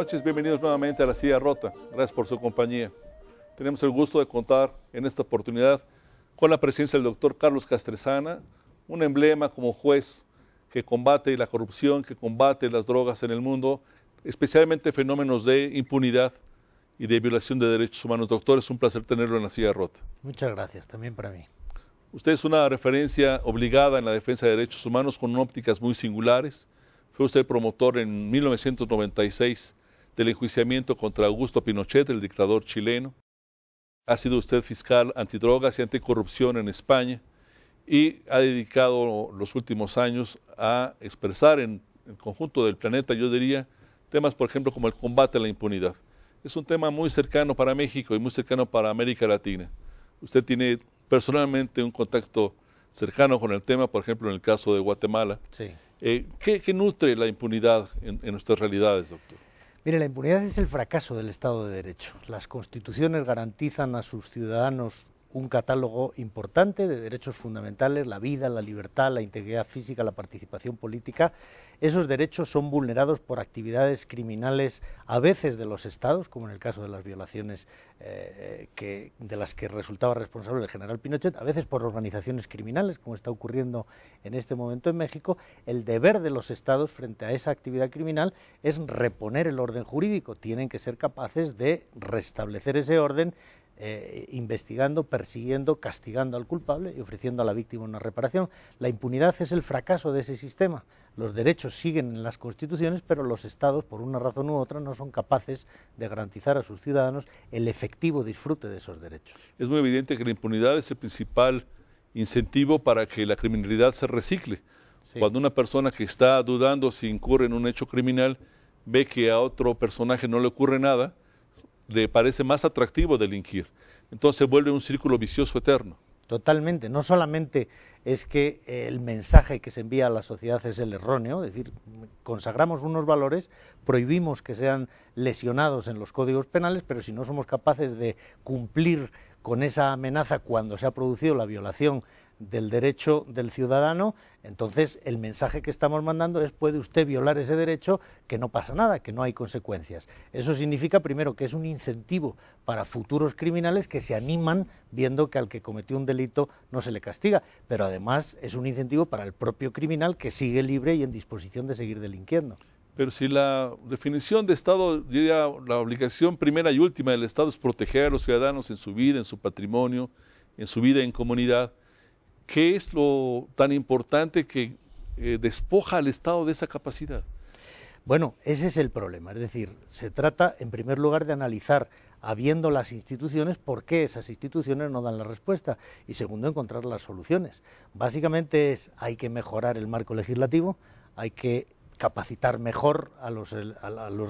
noches, bienvenidos nuevamente a La Silla Rota. Gracias por su compañía. Tenemos el gusto de contar en esta oportunidad con la presencia del doctor Carlos Castresana, un emblema como juez que combate la corrupción, que combate las drogas en el mundo, especialmente fenómenos de impunidad y de violación de derechos humanos. Doctor, es un placer tenerlo en La Silla Rota. Muchas gracias, también para mí. Usted es una referencia obligada en la defensa de derechos humanos con ópticas muy singulares. Fue usted promotor en 1996 del enjuiciamiento contra Augusto Pinochet, el dictador chileno. Ha sido usted fiscal antidrogas y anticorrupción en España y ha dedicado los últimos años a expresar en el conjunto del planeta, yo diría, temas, por ejemplo, como el combate a la impunidad. Es un tema muy cercano para México y muy cercano para América Latina. Usted tiene personalmente un contacto cercano con el tema, por ejemplo, en el caso de Guatemala. Sí. ¿Qué nutre la impunidad en nuestras realidades, doctor? Mire, la impunidad es el fracaso del Estado de Derecho. Las constituciones garantizan a sus ciudadanos un catálogo importante de derechos fundamentales, la vida, la libertad, la integridad física, la participación política. Esos derechos son vulnerados por actividades criminales, a veces de los estados, como en el caso de las violaciones de las que resultaba responsable el general Pinochet, a veces por organizaciones criminales, como está ocurriendo en este momento en México. El deber de los estados frente a esa actividad criminal es reponer el orden jurídico. Tienen que ser capaces de restablecer ese orden, investigando, persiguiendo, castigando al culpable y ofreciendo a la víctima una reparación. La impunidad es el fracaso de ese sistema. Los derechos siguen en las constituciones, pero los estados, por una razón u otra, no son capaces de garantizar a sus ciudadanos el efectivo disfrute de esos derechos. Es muy evidente que la impunidad es el principal incentivo para que la criminalidad se recicle. Sí. Cuando una persona que está dudando si incurre en un hecho criminal ve que a otro personaje no le ocurre nada, le parece más atractivo delinquir. Entonces se vuelve un círculo vicioso eterno. Totalmente. No solamente es que el mensaje que se envía a la sociedad es el erróneo, es decir, consagramos unos valores, prohibimos que sean lesionados en los códigos penales, pero si no somos capaces de cumplir con esa amenaza cuando se ha producido la violación del derecho del ciudadano, entonces el mensaje que estamos mandando es: puede usted violar ese derecho, que no pasa nada, que no hay consecuencias. Eso significa, primero, que es un incentivo para futuros criminales que se animan viendo que al que cometió un delito no se le castiga, pero además es un incentivo para el propio criminal, que sigue libre y en disposición de seguir delinquiendo. Pero si la definición de Estado, diría, la obligación primera y última del Estado es proteger a los ciudadanos en su vida, en su patrimonio, en su vida en comunidad, ¿qué es lo tan importante que despoja al Estado de esa capacidad? Bueno, ese es el problema. Es decir, se trata, en primer lugar, de analizar, habiendo las instituciones, por qué esas instituciones no dan la respuesta, y segundo, encontrar las soluciones. Básicamente hay que mejorar el marco legislativo, hay que capacitar mejor a los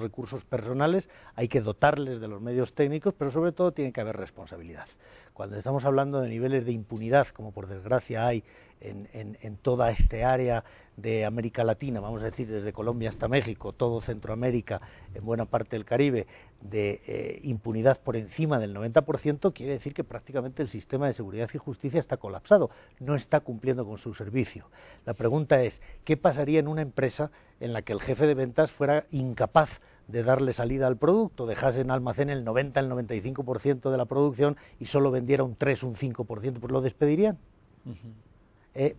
recursos personales, hay que dotarles de los medios técnicos, pero sobre todo tiene que haber responsabilidad. Cuando estamos hablando de niveles de impunidad, como por desgracia hay en toda este área de América Latina, vamos a decir desde Colombia hasta México, todo Centroamérica, en buena parte del Caribe, de impunidad por encima del 90%, quiere decir que prácticamente el sistema de seguridad y justicia está colapsado, no está cumpliendo con su servicio. La pregunta es: ¿qué pasaría en una empresa en la que el jefe de ventas fuera incapaz de darle salida al producto, dejase en almacén el 90, el 95% de la producción y solo vendiera un 3, un 5%, pues lo despedirían?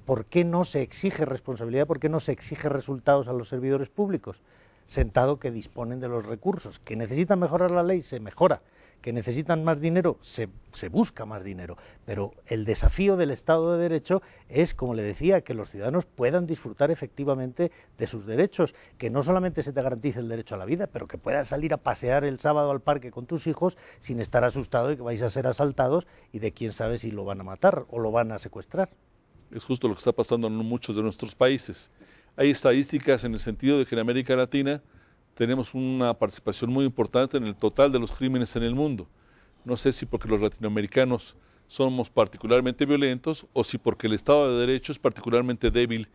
¿Por qué no se exige responsabilidad? ¿Por qué no se exige resultados a los servidores públicos? Sentado que disponen de los recursos. Que necesitan mejorar la ley, se mejora. Que necesitan más dinero, se busca más dinero. Pero el desafío del Estado de Derecho es, como le decía, que los ciudadanos puedan disfrutar efectivamente de sus derechos, que no solamente se te garantice el derecho a la vida, pero que puedas salir a pasear el sábado al parque con tus hijos sin estar asustado de que vais a ser asaltados y de quién sabe si lo van a matar o lo van a secuestrar. Es justo lo que está pasando en muchos de nuestros países. Hay estadísticas en el sentido de que en América Latina tenemos una participación muy importante en el total de los crímenes en el mundo. No sé si porque los latinoamericanos somos particularmente violentos o si porque el Estado de Derecho es particularmente débil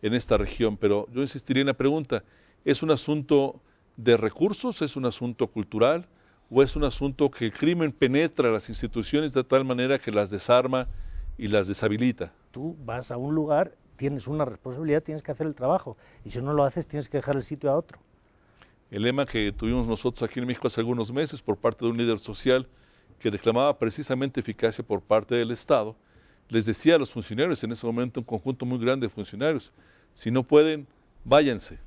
en esta región, pero yo insistiría en la pregunta: ¿es un asunto de recursos, es un asunto cultural o es un asunto que el crimen penetra las instituciones de tal manera que las desarma y las deshabilita? Tú vas a un lugar, tienes una responsabilidad, tienes que hacer el trabajo, y si no lo haces tienes que dejar el sitio a otro. El lema que tuvimos nosotros aquí en México hace algunos meses por parte de un líder social que reclamaba precisamente eficacia por parte del Estado, les decía a los funcionarios, en ese momento un conjunto muy grande de funcionarios, si no pueden, váyanse.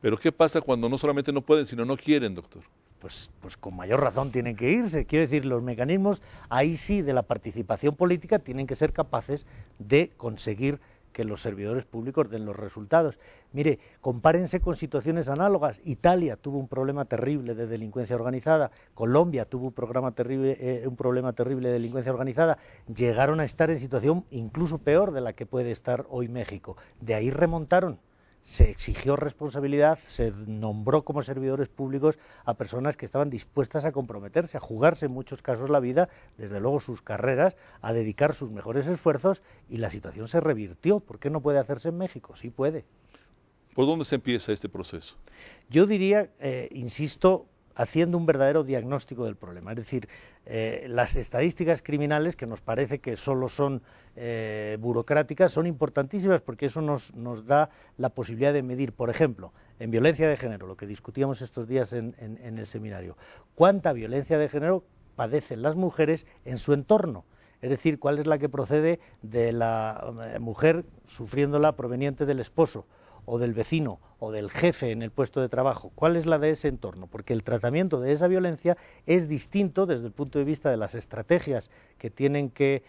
Pero ¿qué pasa cuando no solamente no pueden, sino no quieren, doctor? Pues con mayor razón tienen que irse. Quiero decir, los mecanismos, ahí sí, de la participación política, tienen que ser capaces de conseguir que los servidores públicos den los resultados. Mire, compárense con situaciones análogas. Italia tuvo un problema terrible de delincuencia organizada, Colombia tuvo un problema terrible de delincuencia organizada, llegaron a estar en situación incluso peor de la que puede estar hoy México. De ahí remontaron. Se exigió responsabilidad, se nombró como servidores públicos a personas que estaban dispuestas a comprometerse, a jugarse en muchos casos la vida, desde luego sus carreras, a dedicar sus mejores esfuerzos, y la situación se revirtió. ¿Por qué no puede hacerse en México? Sí puede. ¿Por dónde se empieza este proceso? Yo diría, insisto, haciendo un verdadero diagnóstico del problema. Es decir, las estadísticas criminales, que nos parece que solo son burocráticas, son importantísimas porque eso nos da la posibilidad de medir, por ejemplo, en violencia de género, lo que discutíamos estos días en el seminario, cuánta violencia de género padecen las mujeres en su entorno. Es decir, cuál es la que procede de la mujer sufriéndola proveniente del esposo, o del vecino, o del jefe en el puesto de trabajo. ¿Cuál es la de ese entorno? Porque el tratamiento de esa violencia es distinto desde el punto de vista de las estrategias que tienen que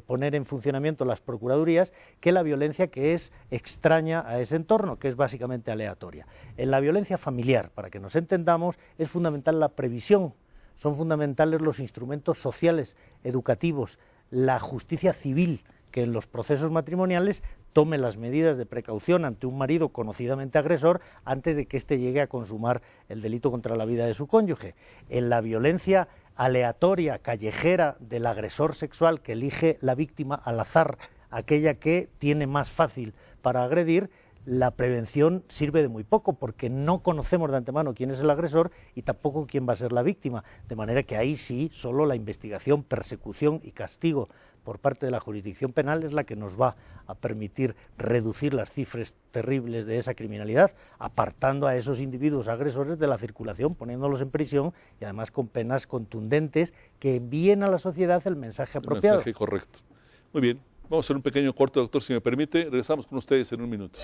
poner en funcionamiento las procuradurías, que la violencia que es extraña a ese entorno, que es básicamente aleatoria. En la violencia familiar, para que nos entendamos, es fundamental la previsión, son fundamentales los instrumentos sociales, educativos, la justicia civil, que en los procesos matrimoniales tome las medidas de precaución ante un marido conocidamente agresor antes de que éste llegue a consumar el delito contra la vida de su cónyuge. En la violencia aleatoria, callejera, del agresor sexual que elige la víctima al azar, aquella que tiene más fácil para agredir, la prevención sirve de muy poco porque no conocemos de antemano quién es el agresor y tampoco quién va a ser la víctima, de manera que ahí sí solo la investigación, persecución y castigo por parte de la jurisdicción penal es la que nos va a permitir reducir las cifras terribles de esa criminalidad, apartando a esos individuos agresores de la circulación, poniéndolos en prisión y además con penas contundentes que envíen a la sociedad el mensaje apropiado. El mensaje correcto. Muy bien, vamos a hacer un pequeño corte, doctor, si me permite. Regresamos con ustedes en un minuto.